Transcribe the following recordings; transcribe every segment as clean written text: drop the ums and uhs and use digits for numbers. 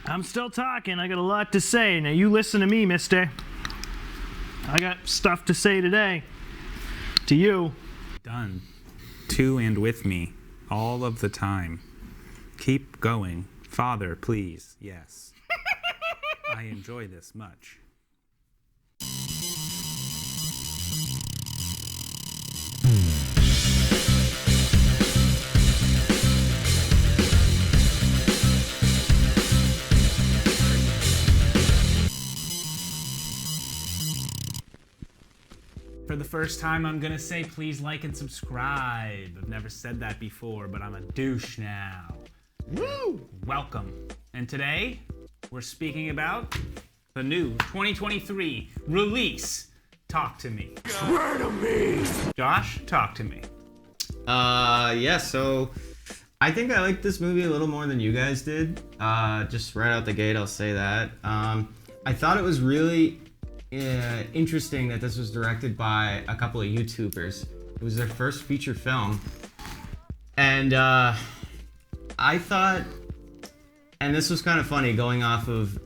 I'm still talking. I got a lot to say. Now you listen to me, mister. I got stuff to say today. To you. Done. To and with me. All of the time. Keep going. Father, please. Yes. I enjoy this much. For the first time, I'm gonna say please like and subscribe. I've never said that before, but I'm a douche now. Woo! Welcome. And today, we're speaking about the new 2023 release, Talk to Me. Swear to me! Josh, talk to me. Yeah, so I think I liked this movie a little more than you guys did. Just right out the gate, I'll say that. I thought it was really interesting that this was directed by a couple of YouTubers. It was their first feature film. And I thought, and this was kind of funny going off of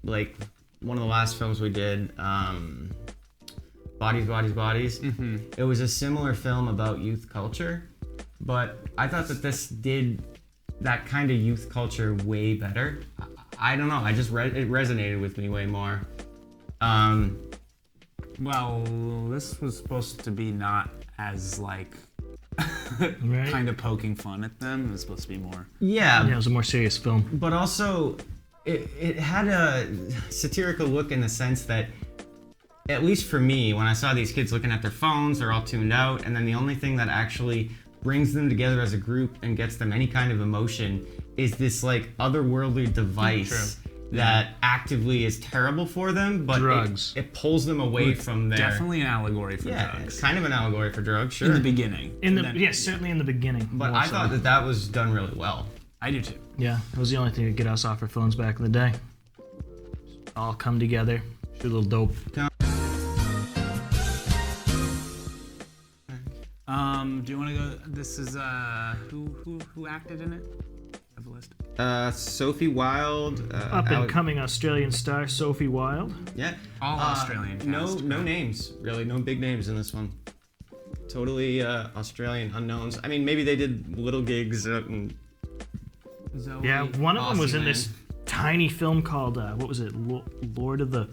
like one of the last films we did, Bodies, Bodies, Bodies. Mm-hmm. It was a similar film about youth culture, but I thought that this did that kind of youth culture way better. I don't know, it resonated with me way more. Well, this was supposed to be not as like Right. kind of poking fun at them. It was supposed to be more. Yeah, Yeah, it was a more serious film. but also it had a satirical look in the sense that, at least for me, when I saw these kids looking at their phones, they're all tuned out, and then the only thing that actually brings them together as a group and gets them any kind of emotion is this like otherworldly device that actively is terrible for them, but Drugs. it pulls them away from their... Definitely an allegory for Yeah, drugs. it's kind of an allegory for drugs, sure. In the beginning. Yes, certainly in the beginning. But more I so. thought that that was done really well. I do too. Yeah, it was the only thing to get us off our phones back in the day. All come together, shoot a little dope. Do you want to go? This is who acted in it? I have a list. Sophie Wilde. Up and coming Australian star Sophie Wilde. Yeah. All Australian cast. No names, really. No big names in this one. Totally Australian unknowns. I mean, maybe they did little gigs in Zoe. Yeah, one of them was in Aussie this tiny film called what was it? Lord of the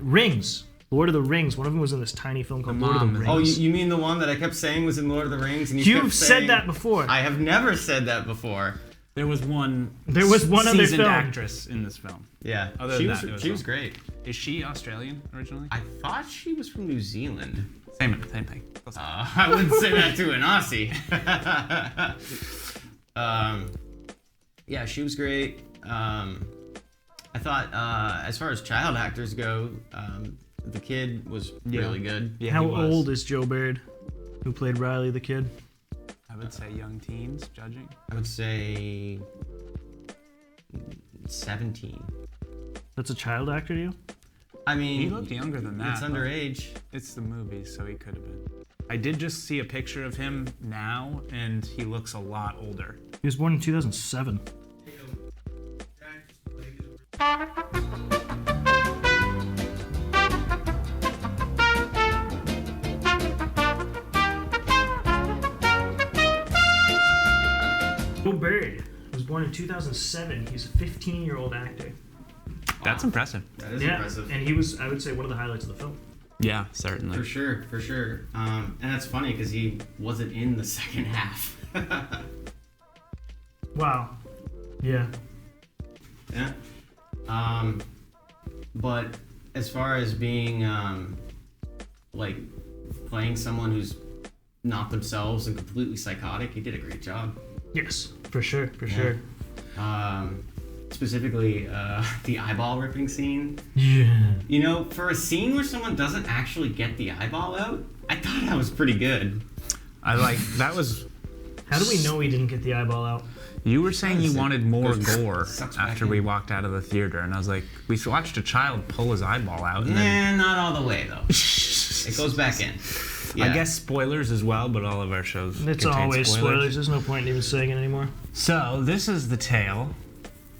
Rings. Lord of the Rings. One of them was in this tiny film called Lord of the Mom. Rings. Oh, you mean the one that I kept saying was in Lord of the Rings? And you You've kept said saying, that before. I have never said that before. There was one. There was one other seasoned film. actress in this film. Yeah. Other she than was, that, it was she was wrong. great. Is she Australian originally? I thought she was from New Zealand. Same thing. Close enough. I wouldn't say that to an Aussie. Yeah, she was great. I thought, as far as child actors go, the kid was really good. Yeah, How he was. old is Joe Bird, who played Riley the kid? I would say young teens, judging. I would say 17. That's a child actor to you? I mean, He looked younger than that. it's but underage. It's the movie, so he could have been. I did just see a picture of him now, and he looks a lot older. He was born in 2007. Joe Bird was born in 2007. He's a 15-year-old actor. That's impressive. That is Yeah, impressive. and he was, I would say, one of the highlights of the film. Yeah, certainly. For sure. And that's funny because he wasn't in the second half. Wow. Yeah. Yeah. But as far as being like playing someone who's not themselves and completely psychotic, he did a great job. Yes, for sure. Sure. Specifically, the eyeball ripping scene. Yeah. You know, for a scene where someone doesn't actually get the eyeball out, I thought that was pretty good. That was. How do we know he didn't get the eyeball out? You were saying you wanted more gore sucks back after we in. walked out of the theater, and I was like, we watched a child pull his eyeball out, and then. Not all the way though. It goes back in. I guess spoilers as well, but all of our shows It's contain always spoilers. There's no point in even saying it anymore. So this is the tale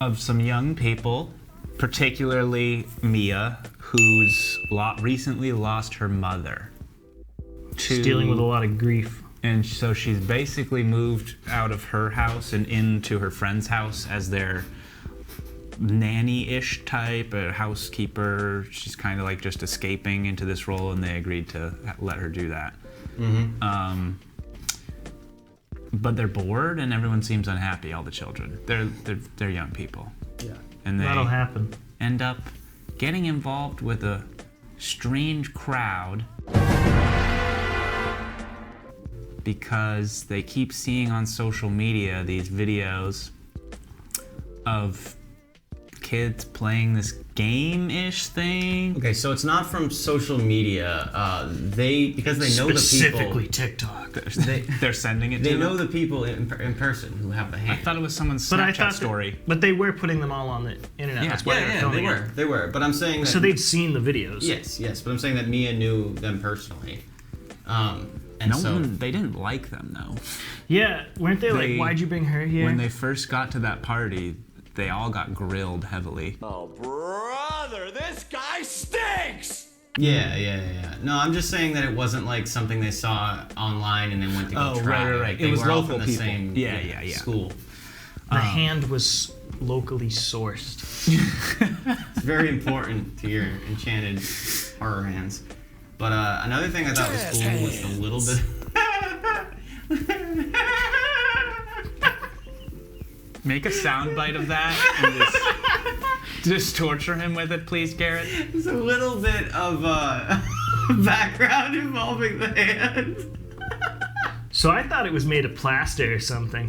of some young people, particularly Mia, who's recently lost her mother. She's dealing with a lot of grief. And so she's basically moved out of her house and into her friend's house as their nanny-ish type, a housekeeper. She's kind of like just escaping into this role, and they agreed to let her do that. Mm-hmm. But they're bored, and everyone seems unhappy. All the children, they're young people. Yeah, and they that'll happen. End up getting involved with a strange crowd because they keep seeing on social media these videos of kids playing this game-ish thing. Okay, so it's not from social media. Because they know the people. Specifically TikTok. They're sending it to They know them? the people in person who have the hand. I thought it was someone's But I Snapchat thought story. but they were putting them all on the internet. Yeah. That's why they were filming it. They were. But I'm saying that. So they'd seen the videos. Yes. But I'm saying that Mia knew them personally. They didn't like them though. Yeah, weren't they like, why'd you bring her here? When they first got to that party, they all got grilled heavily. Oh, brother, this guy stinks! Yeah. No, I'm just saying that it wasn't like something they saw online and then went to go try. Right. They It was were all local from the people. same Yeah. school. The hand was locally sourced. It's very important to your enchanted horror hands. But another thing I thought was cool was a little bit. Make a soundbite of that and just torture him with it, please, Garrett. There's a little bit of background involving the hand. So I thought it was made of plaster or something.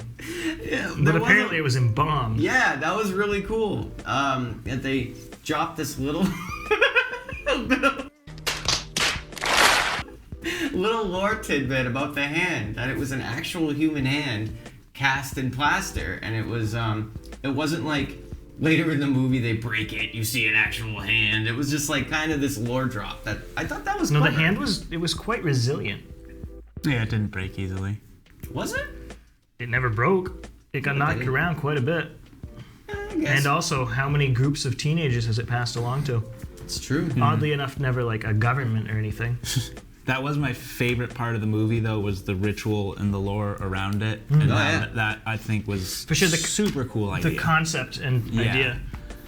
Yeah, But apparently it was embalmed. Yeah, that was really cool. That they dropped this little little lore tidbit about the hand, that it was an actual human hand cast in plaster, and it wasn't like later in the movie they break it, you see an actual hand. It was just like kind of this lore drop that I thought that was No, clever. the hand was quite resilient. Yeah, it didn't break easily. Was it? It never broke. It got knocked around quite a bit. I guess. And also, how many groups of teenagers has it passed along to? It's true. Oddly enough, never like a government or anything. That was my favorite part of the movie, though, was the ritual and the lore around it. And that I think was For sure, super cool idea. The concept and idea.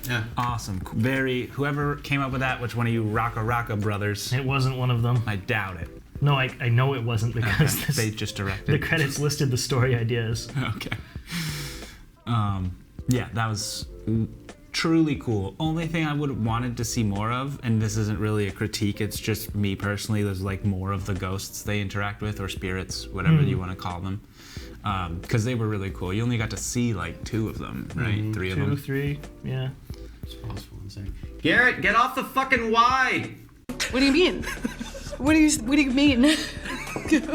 Yeah. Awesome. Whoever came up with that, which one of you Rocka brothers? It wasn't one of them. I doubt it. No, I know it wasn't because They just directed. the credits listed the story ideas. Okay. Yeah, that was truly cool. Only thing I would have wanted to see more of, and this isn't really a critique, it's just me personally, there's like more of the ghosts they interact with, or spirits, whatever you want to call them. Because they were really cool. You only got to see like 2 of them, right? 3 of them. 2, 3, yeah. It's possible. Garrett, get off the fucking wide. What do you mean? What do you mean?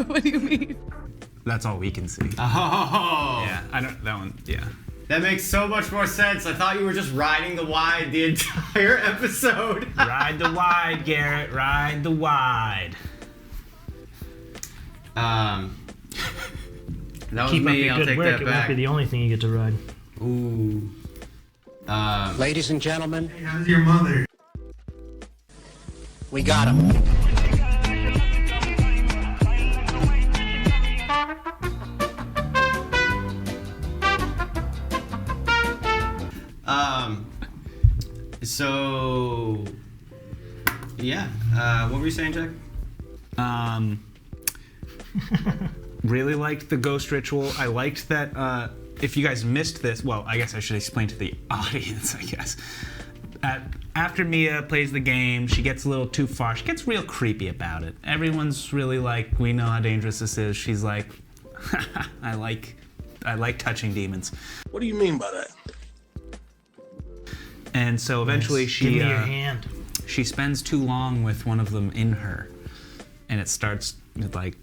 What do you mean? That's all we can see. Oh. Yeah, I don't. That one. Yeah. That makes so much more sense. I thought you were just riding the wide the entire episode. Ride the wide, Garrett. Ride the wide. That was Keep up me. your I'll good take work. that It back. won't be the only thing you get to ride. Ooh. Ladies and gentlemen, How's your mother? we got him. So yeah. What were you saying, Jack? Really liked the ghost ritual. I liked that. If you guys missed this, well, I guess I should explain to the audience. I guess. After Mia plays the game, she gets a little too far. She gets real creepy about it. Everyone's really like, we know how dangerous this is. She's like, I like touching demons. What do you mean by that? And so eventually Give me your hand. she spends too long with one of them in her, and it starts like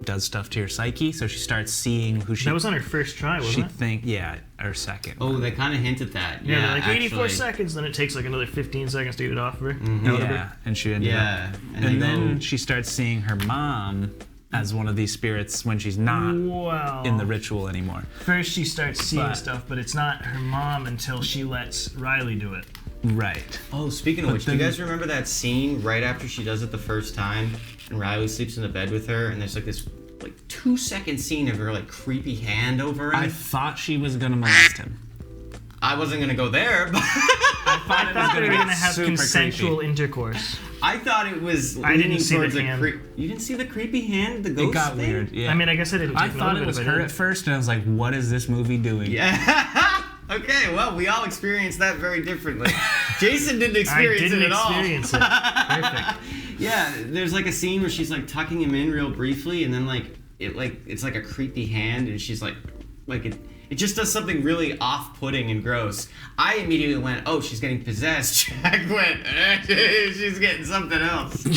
does stuff to your psyche. So she starts seeing who she. That was on her first try, wasn't it? Yeah, her second. Oh, they kind of hinted that. Yeah, they're like 84 actually. seconds, then it takes like another 15 seconds to get it off of her. Yeah, and she ended Yeah, up. and And they then go- she starts seeing her mom as one of these spirits when she's not Well, in the ritual anymore. first she starts seeing But- stuff, but it's not her mom until she lets Riley do it. Right. Oh, speaking of But which, do you then- guys remember that scene right after she does it the first time, and Riley sleeps in the bed with her, and there's like this 2-second scene of her like creepy hand over him? I thought she was gonna molest him. I wasn't gonna go there, but I thought I thought they were get gonna have super consensual creepy. intercourse. I thought it was I didn't leaning see the towards a hand. You didn't see the creepy hand, the ghost It got thing? weird. Yeah. I mean, I guess I didn't. I take thought note it of was I her didn't. at first, and I was like, "What is this movie doing?" Yeah. Okay, well, we all experienced that very differently. Jason didn't experience it at all. experience it. Perfect. Yeah, there's like a scene where she's like tucking him in real briefly, and then it's like a creepy hand, and she's like it just does something really off-putting and gross. I immediately went, "Oh, she's getting possessed." Jack went, "She's getting something else."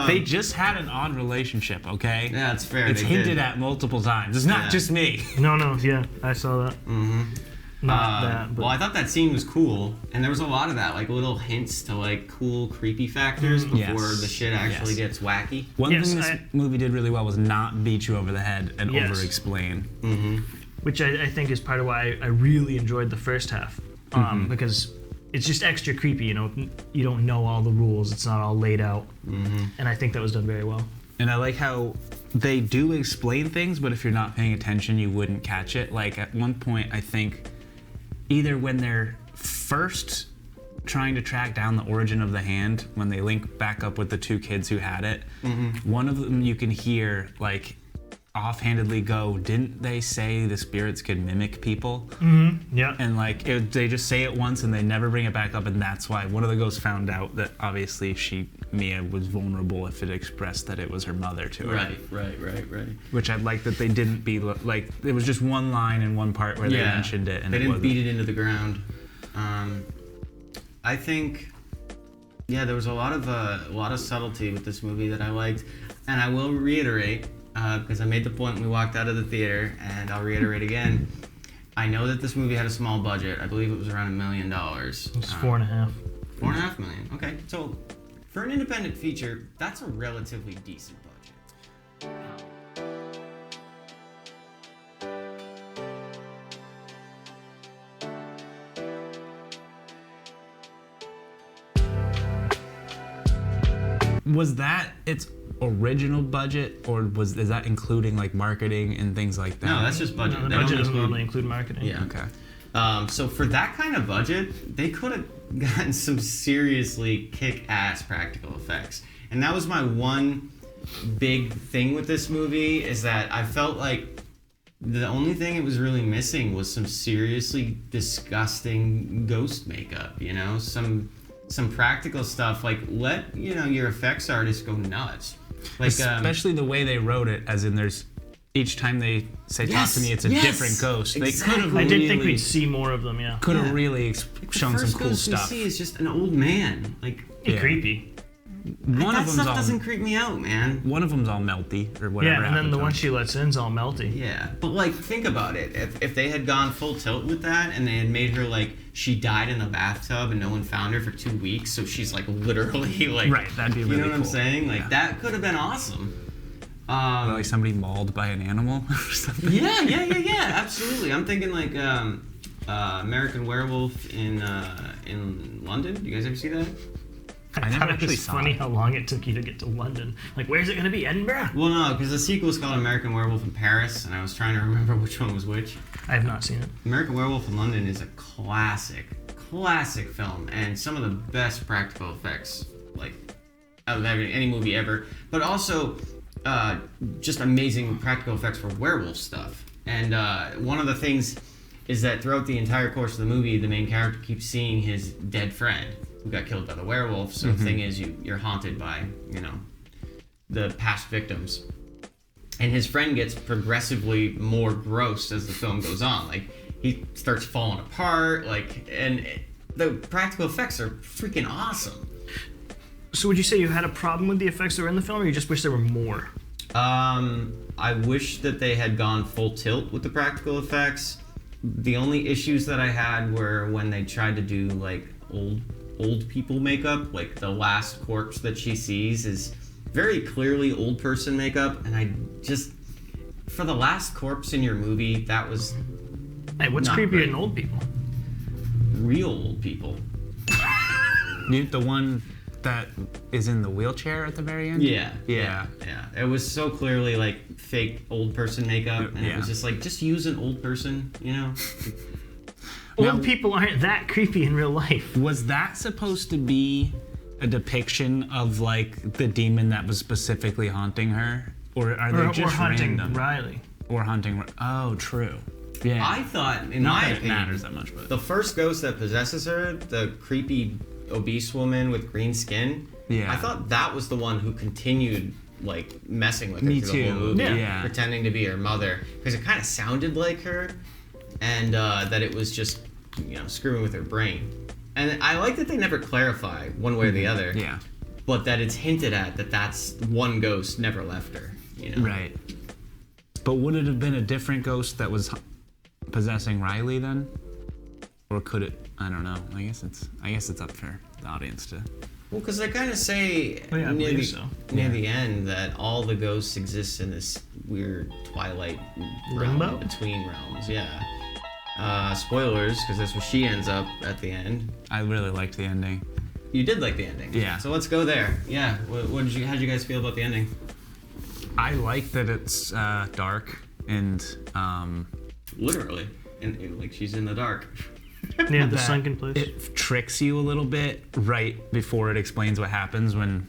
They just had an odd relationship, okay? Yeah, it's fair. It's they hinted did. at multiple times. It's not Yeah. just me. No, yeah, I saw that. Mm-hmm. Not that, but Well, I thought that scene was cool, and there was a lot of that, like little hints to like cool, creepy factors before Yes. the shit actually Yes. gets wacky. One Yes, thing this movie did really well was not beat you over the head and Yes. over-explain. which I think is part of why I really enjoyed the first half, because it's just extra creepy. You know, you don't know all the rules; it's not all laid out, and I think that was done very well. And I like how they do explain things, but if you're not paying attention, you wouldn't catch it. Like at one point, I think either when they're first trying to track down the origin of the hand, when they link back up with the two kids who had it, one of them you can hear like offhandedly go, "Didn't they say the spirits could mimic people?" Yeah, And like they just say it once and they never bring it back up, and that's why one of the ghosts found out that obviously Mia was vulnerable if it expressed that it was her mother to her. Right. Which I like that they didn't be like it was just one line in one part where they mentioned it and they it didn't wasn't. beat it into the ground. I think, yeah, there was a lot of subtlety with this movie that I liked, and I will reiterate because I made the point when we walked out of the theater, and I'll reiterate again. I know that this movie had a small budget. I believe it was around $1 million. it's 4.5. $4.5 million. Okay, so for an independent feature, that's a relatively decent budget. Was that its original budget, or is that including like marketing and things like that? No, that's just budget. No, the They don't budget doesn't include- normally include marketing. Yeah. Okay. So for that kind of budget, they could have gotten some seriously kick-ass practical effects. And that was my one big thing with this movie, is that I felt like the only thing it was really missing was some seriously disgusting ghost makeup, you know? Some practical stuff, like let, you know, your effects artists go nuts. Like Especially the way they wrote it, as in there's each time they say talk to me, it's a different ghost. They could have I really, did think we'd see more of them. Yeah, could have really the shown first some cool ghost stuff. we see is just an old man. Like, Yeah. creepy. One that of them's stuff all doesn't creep me out, man. one of them's all melty or whatever. Yeah, and then happened the to one him. she lets in's all melty. Yeah, but like, think about it. If they had gone full tilt with that, and they had made her like she died in the bathtub and no one found her for 2 weeks, so she's like literally like, Right, that'd be really you know what I'm cool. saying? Like Yeah. that could have been awesome. Or like somebody mauled by an animal or something. Yeah, absolutely. I'm thinking like American Werewolf in London. Do you guys ever see that? I never thought it actually was saw funny it. how long it took you to get to London. Like, where's it gonna be? Edinburgh? Well, no, because the sequel is called American Werewolf in Paris, and I was trying to remember which one was which. I have not seen it. American Werewolf in London is a classic film, and some of the best practical effects, like, out of any movie ever. But also, just amazing practical effects for werewolf stuff. And one of the things is that throughout the entire course of the movie, the main character keeps seeing his dead friend who got killed by the werewolf. So the thing is, you're haunted by, you know, the past victims. And his friend gets progressively more gross as the film goes on. Like, he starts falling apart, like, and the practical effects are freaking awesome. So would you say you had a problem with the effects that were in the film, or you just wish there were more? I wish that they had gone full tilt with the practical effects. The only issues that I had were when they tried to do, like, old old people makeup. Like the last corpse that she sees is very clearly old person makeup, and I just, for the last corpse in your movie, that was Hey, what's not creepier great. than old people? Real old people. The one that is in the wheelchair at the very end? Yeah. Yeah. It was so clearly like fake old person makeup, and it was just like, just use an old person, you know? Old people aren't that creepy in real life. Was that supposed to be a depiction of like the demon that was specifically haunting her? Or are they just or hunting random? Riley. Or hunting. Oh, true. Yeah. I thought, in Not my that it opinion, matters that much, but the first ghost that possesses her, the creepy obese woman with green skin, Yeah. I thought that was the one who continued like messing with her Me through the whole too. movie, Yeah. pretending to be her mother, because it kind of sounded like her, and that it was just, you know, screwing with her brain. And I like that they never clarify one way or the other, yeah. but that it's hinted at that that's one ghost never left her, you know? Right. But would it have been a different ghost that was possessing Riley then? Or could it? I don't know. I guess it's up for the audience to. Well, because they kind of say Oh, yeah, I near, believe the, so. near the end that all the ghosts exist in this weird twilight realm Limbo? between realms. Yeah. Spoilers, because that's where she ends up at the end. I really liked the ending. You did like the ending. Yeah. So let's go there. Yeah. How'd you guys feel about the ending? I like that it's dark and Literally, and like she's in the dark. Near the that sunken place. it tricks you a little bit right before it explains what happens when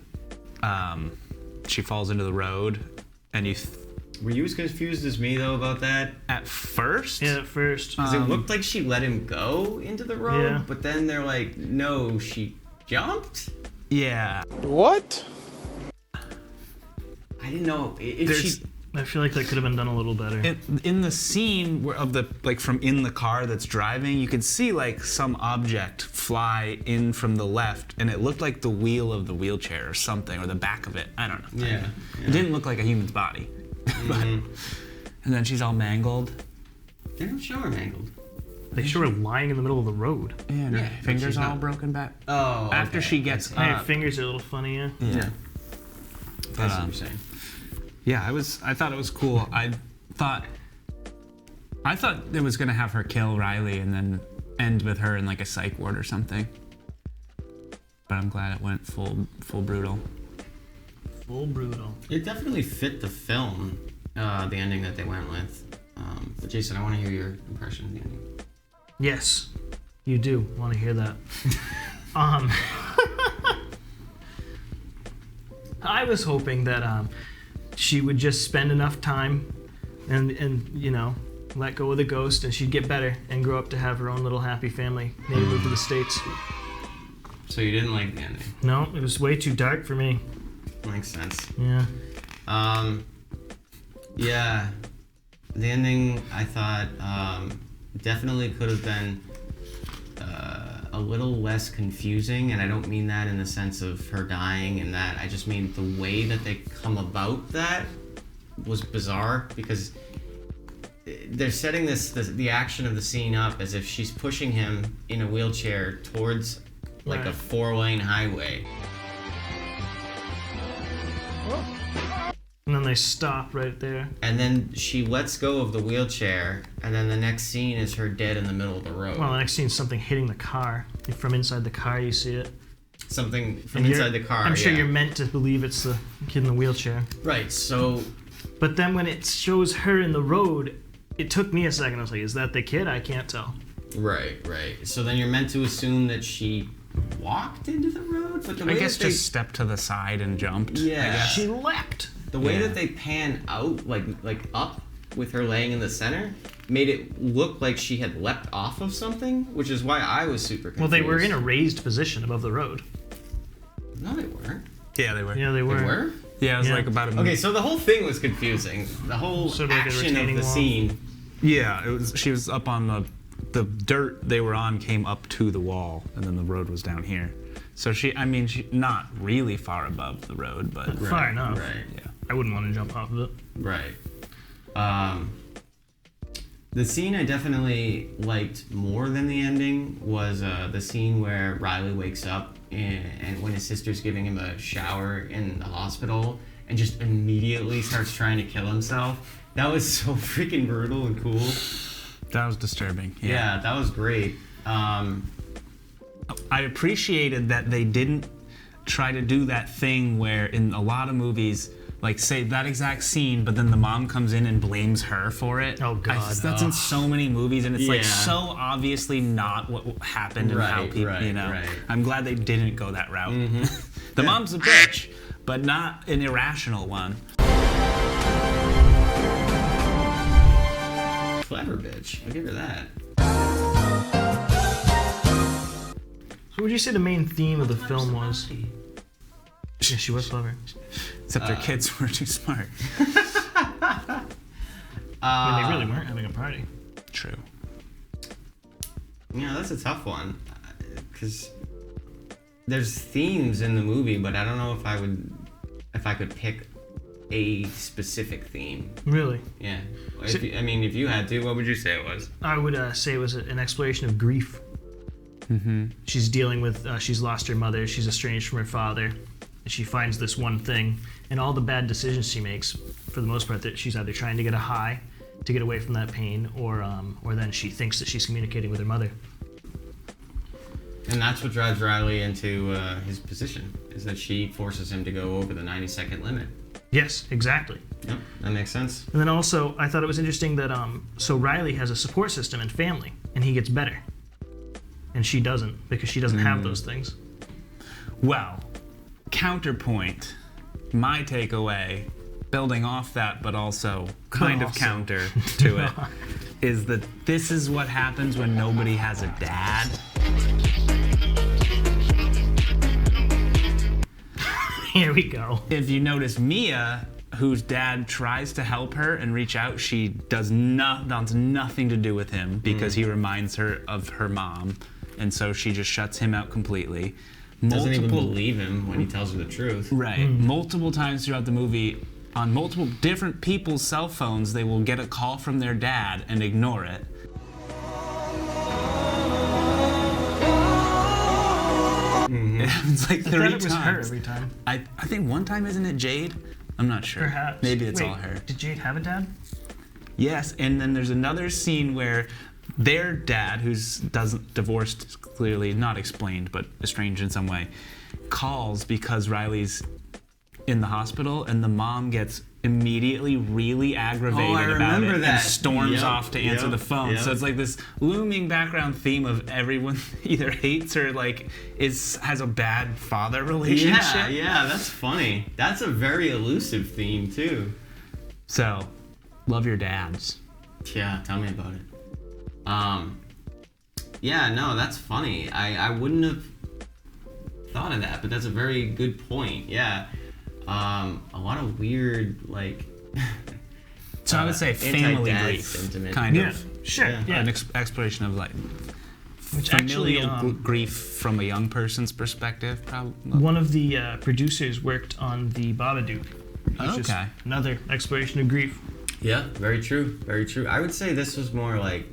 she falls into the road, and you. Were you as confused as me though about that? At first, Yeah, at first. Because it looked like she let him go into the road, Yeah. but then they're like, no, she jumped. yeah. What? I didn't know if There's- she. I feel like that could have been done a little better. In the scene of the like from in the car that's driving, you could see like some object fly in from the left, and it looked like the wheel of the wheelchair or something, or the back of it. I don't know. Yeah. It didn't look like a human's body. But, and then she's all mangled. They don't show her mangled. They show her lying in the middle of the road. Yeah, and her Yeah, but fingers she's all not- broken back. Oh. After she gets And her up. fingers are a little funny, yeah. Yeah. That's what you're saying. Yeah, I thought it was cool. I thought it was gonna have her kill Riley and then end with her in like a psych ward or something. But I'm glad it went full brutal. Full brutal. It definitely fit the film, the ending that they went with. But Jason, I want to hear your impression of the ending. Yes, you do want to hear that. I was hoping that she would just spend enough time and you know, let go of the ghost, and she'd get better and grow up to have her own little happy family, maybe move to the States. So you didn't like the ending? No, it was way too dark for me. Makes sense. Yeah. Yeah. The ending, I thought, definitely could have been a little less confusing, and I don't mean that in the sense of her dying and that. I just mean the way that they come about that was bizarre, because they're setting the action of the scene up as if she's pushing him in a wheelchair towards like a 4-lane highway. And then they stop right there. And then she lets go of the wheelchair, and then the next scene is her dead in the middle of the road. Well, the next scene is something hitting the car. From inside the car, you see it. Something from And inside the car. I'm sure yeah. you're meant to believe it's the kid in the wheelchair. Right, so But then when it shows her in the road, it took me a second. I was like, is that the kid? I can't tell. right. So then you're meant to assume that she walked into the road, but the way I guess that they, just stepped to the side and jumped. Yeah. I guess. She leapt. the way Yeah. that they pan out, like up with her laying in the center, made it look like she had leapt off of something, which is why I was super confused. Well, they were in a raised position above the road. No, they weren't. Yeah, they were. Yeah, they They were. were? Yeah, it was Yeah. like about a Okay, so the whole thing was confusing. The whole Sort of like a action of retaining the wall. scene. Yeah, it was. She was up on the dirt they were on came up to the wall, and then the road was down here. So she not really far above the road, but Far enough. Right. yeah. I wouldn't want to jump off of it. Right. The scene I definitely liked more than the ending was the scene where Riley wakes up and when his sister's giving him a shower in the hospital and just immediately starts trying to kill himself. That was so freaking brutal and cool. That was disturbing. Yeah, that was great. I appreciated that they didn't try to do that thing where in a lot of movies, like say that exact scene, but then the mom comes in and blames her for it. Oh, God. That's in so many movies, and it's like Yeah. so obviously not what happened and how Right, people, right, you know. right. I'm glad they didn't go that route. Mm-hmm. The mom's a bitch, but not an irrational one. Clever bitch. I'll give her that. So what would you say the main theme of the film was? Yeah, she was clever. Except their kids were too smart. I mean, they really weren't having a party. True. You know, that's a tough one. Because there's themes in the movie, but I don't know if I could pick a specific theme. Really? Yeah. If you had to, what would you say it was? I would say it was an exploration of grief. Mm-hmm. She's dealing with, she's lost her mother, she's estranged from her father, and she finds this one thing, and all the bad decisions she makes, for the most part, that she's either trying to get a high to get away from that pain, or then she thinks that she's communicating with her mother. And that's what drives Riley into his position, is that she forces him to go over the 90-second limit. Yes, exactly. Yep, that makes sense. And then also, I thought it was interesting that so Riley has a support system and family, and he gets better, and she doesn't, because she doesn't have those things. Well, counterpoint, my takeaway, building off that, but also kind of counter to it, is that this is what happens when nobody has a dad. Here we go. If you notice Mia, whose dad tries to help her and reach out, she wants nothing to do with him because he reminds her of her mom, and so she just shuts him out completely. Doesn't even believe him when he tells her the truth. Right. Multiple times throughout the movie, on multiple different people's cell phones, they will get a call from their dad and ignore it. Mm-hmm. It happens like 3 I thought times. it was her every time. I think one time, isn't it Jade? I'm not sure. Perhaps. Maybe it's Wait, all her. Did Jade have a dad? Yes, and then there's another scene where their dad, who's divorced, clearly not explained, but estranged in some way, calls because Riley's in the hospital, and the mom gets immediately really aggravated about it and storms off to answer the phone. Yep. So it's like this looming background theme of everyone either hates or like has a bad father relationship. Yeah, that's funny. That's a very elusive theme too. So, love your dads. Yeah, tell me about it. Yeah, no, that's funny. I wouldn't have thought of that, but that's a very good point. Yeah. A lot of weird, like... So I would say family anti-dad grief, sentiment. kind Yeah, of. sure. Yeah. An exploration of like Which actually, familial grief from a young person's perspective, probably. one of the producers worked on the Babadook. Which is Okay. another exploration of grief. Yeah, very true. Very true. I would say this was more like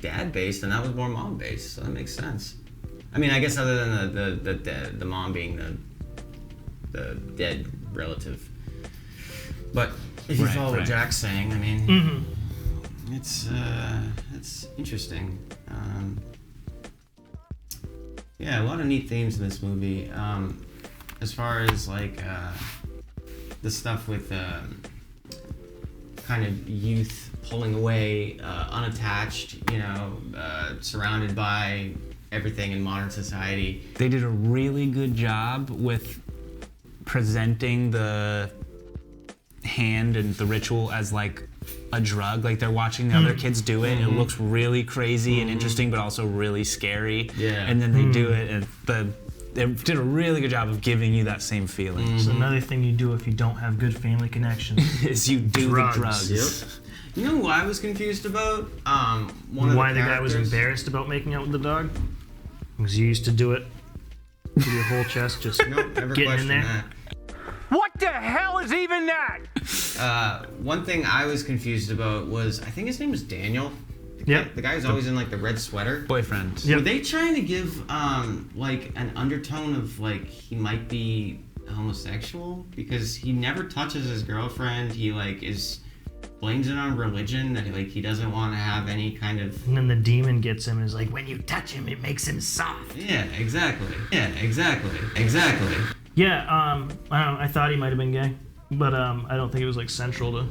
dad-based, and that was more mom-based, so that makes sense. I mean, I guess other than the mom being the dead relative. But if you follow what Jack's saying, I mean, it's interesting. Yeah, a lot of neat themes in this movie. As far as like the stuff with kind of youth pulling away, unattached, surrounded by everything in modern society. They did a really good job with presenting the hand and the ritual as like a drug. Like they're watching the other kids do it, and it looks really crazy and interesting, but also really scary. Yeah. And then they do it, and they did a really good job of giving you that same feeling. So another thing you do if you don't have good family connections. Is you do Drugs. the drugs. Yep. You know who I was confused about? Why the guy was embarrassed about making out with the dog? Because you used to do it with your whole chest, just Nope, never getting in questioned there. that. What the hell is even that? One thing I was confused about was, I think his name was Daniel. Yeah. The guy who's always in like the red sweater. Boyfriend. Yep. Were they trying to give like an undertone of like he might be homosexual because he never touches his girlfriend? He like blames it on religion that like he doesn't want to have any kind of. And then the demon gets him and is like, when you touch him, it makes him soft. Yeah, exactly. Yeah. I don't know. I thought he might have been gay, but I don't think it was like central to.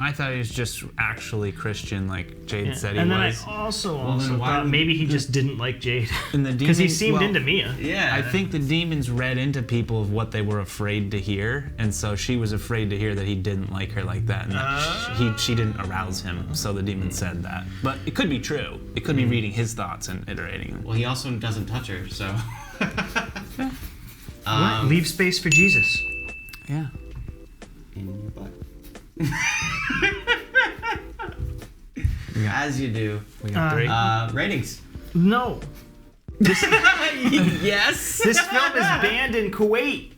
I thought he was just actually Christian, like Jade Yeah. said he and then was. I also then why thought would maybe he just didn't like Jade And the because he demon- seemed well, into Mia. Yeah. I think the demons read into people of what they were afraid to hear, and so she was afraid to hear that he didn't like her like that, and that she didn't arouse him. So the demon said that, but it could be true. It could be reading his thoughts and iterating them. Well, he also doesn't touch her, so. What? Leave space for Jesus. Yeah. In your butt. As you do. We got 3. Ratings. No, Yes. this film is banned in Kuwait.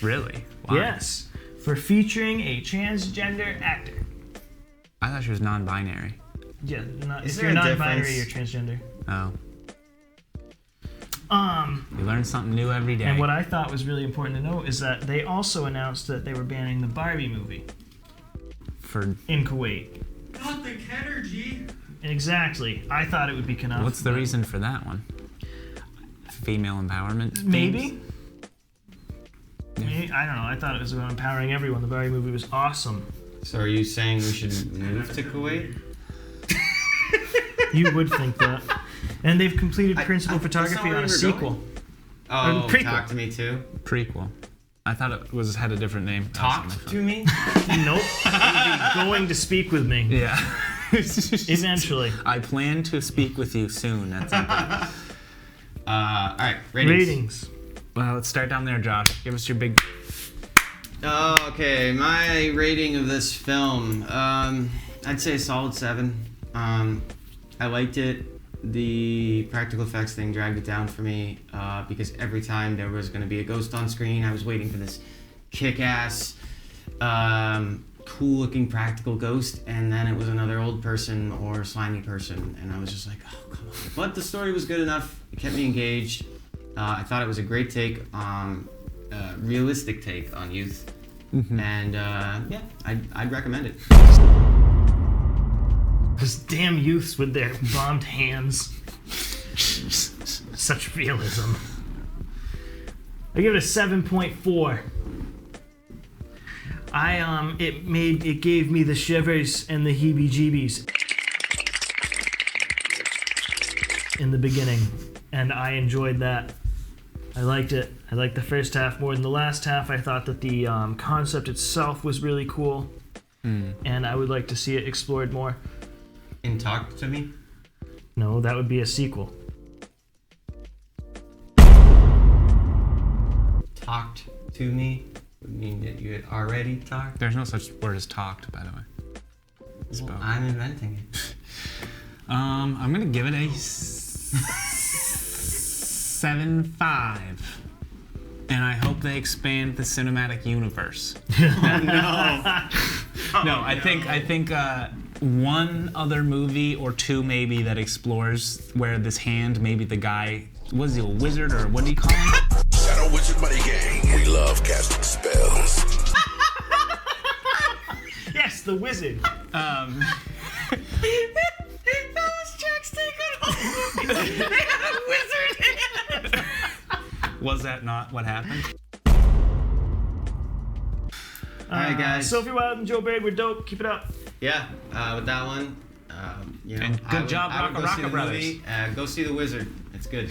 Really? Why? Yes, for featuring a transgender actor. I thought she was non-binary. Yeah, Is if there you're a non-binary, you're difference? transgender. Oh. You learn something new every day. And what I thought was really important to note is that they also announced that they were banning the Barbie movie For in Kuwait. Gothic energy. Exactly. I thought it would be enough. what's the but reason for that one? Female empowerment. Maybe. themes? Maybe. I don't know. I thought it was about empowering everyone. The Barbie movie was awesome. So are you saying we should move to Kuwait? You would think that. And they've completed principal that's not photography where on a we were sequel. going. Oh, prequel. Talk to Me Too. Prequel. I thought it had a different name. Talk to Me? Nope. It would be going to speak with me. Yeah. Eventually. I plan to speak with you soon. That's it. All right, ratings. Well, let's start down there, Josh. Give us your big. Okay, my rating of this film, I'd say a solid 7. I liked it. The practical effects thing dragged it down for me because every time there was going to be a ghost on screen, I was waiting for this kick-ass, cool-looking practical ghost, and then it was another old person or slimy person, and I was just like, oh, come on. But the story was good enough. It kept me engaged. I thought it was a great take on, realistic take on youth, and yeah, I'd recommend it. Those damn youths with their bombed hands. Such realism. I give it a 7.4. It gave me the shivers and the heebie-jeebies in the beginning, and I enjoyed that. I liked it. I liked the first half more than the last half. I thought that the concept itself was really cool, and I would like to see it explored more. In Talk to Me? No, that would be a sequel. Talked to me would mean that you had already talked. There's no such word as talked, by the way. Well, I'm inventing it. I'm gonna give it a 7.5, and I hope they expand the cinematic universe. No, I think one other movie or two maybe that explores where this hand, maybe the guy, was he a wizard or what do you call him? Shadow Wizard Buddy Gang. We love casting spells. Yes, the wizard. That was Jack's take on all movies. They had a wizard hand. Was that not what happened? All right, guys. Sophie Wilde and Joe Barry were dope. Keep it up. Yeah, with that one, you know, And good job, I would go Rocka see the Brothers. movie. Go see The Wizard. It's good.